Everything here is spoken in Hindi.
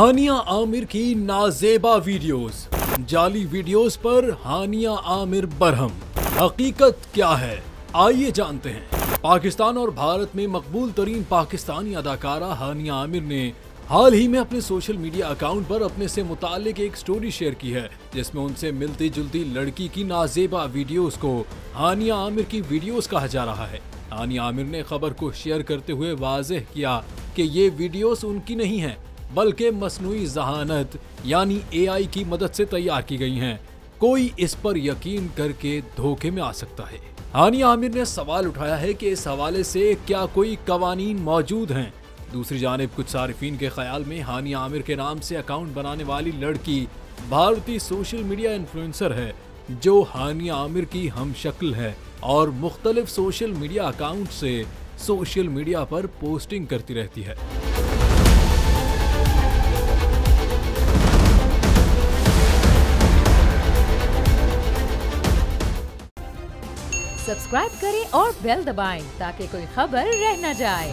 हानिया आमिर की नाजेबा वीडियोस, जाली वीडियोस पर हानिया आमिर बरहम। हकीकत क्या है, आइए जानते हैं। पाकिस्तान और भारत में मकबूल तरीन पाकिस्तानी अदाकारा हानिया आमिर ने हाल ही में अपने सोशल मीडिया अकाउंट पर अपने से मुताल्लिक एक स्टोरी शेयर की है, जिसमें उनसे मिलती जुलती लड़की की नाजेबा वीडियोस को हानिया आमिर की वीडियोस कहा जा रहा है। हानिया आमिर ने खबर को शेयर करते हुए वाज़ेह किया कि ये वीडियोस उनकी नहीं है, बल्कि मसनूई ज़हानत यानी AI की मदद से तैयार की गई हैं। कोई इस पर यकीन करके धोखे में आ सकता है। हानिया आमिर ने सवाल उठाया है कि इस हवाले से क्या कोई कवानीन मौजूद हैं। दूसरी जानिब कुछ सारिफीन के ख्याल में हानिया आमिर के नाम से अकाउंट बनाने वाली लड़की भारतीय सोशल मीडिया इन्फ्लुएंसर है, जो हानिया आमिर की हमशक्ल है और मुख्तलिफ सोशल मीडिया अकाउंट से सोशल मीडिया पर पोस्टिंग करती रहती है। सब्सक्राइब करें और बेल दबाएं ताकि कोई खबर रह न जाए।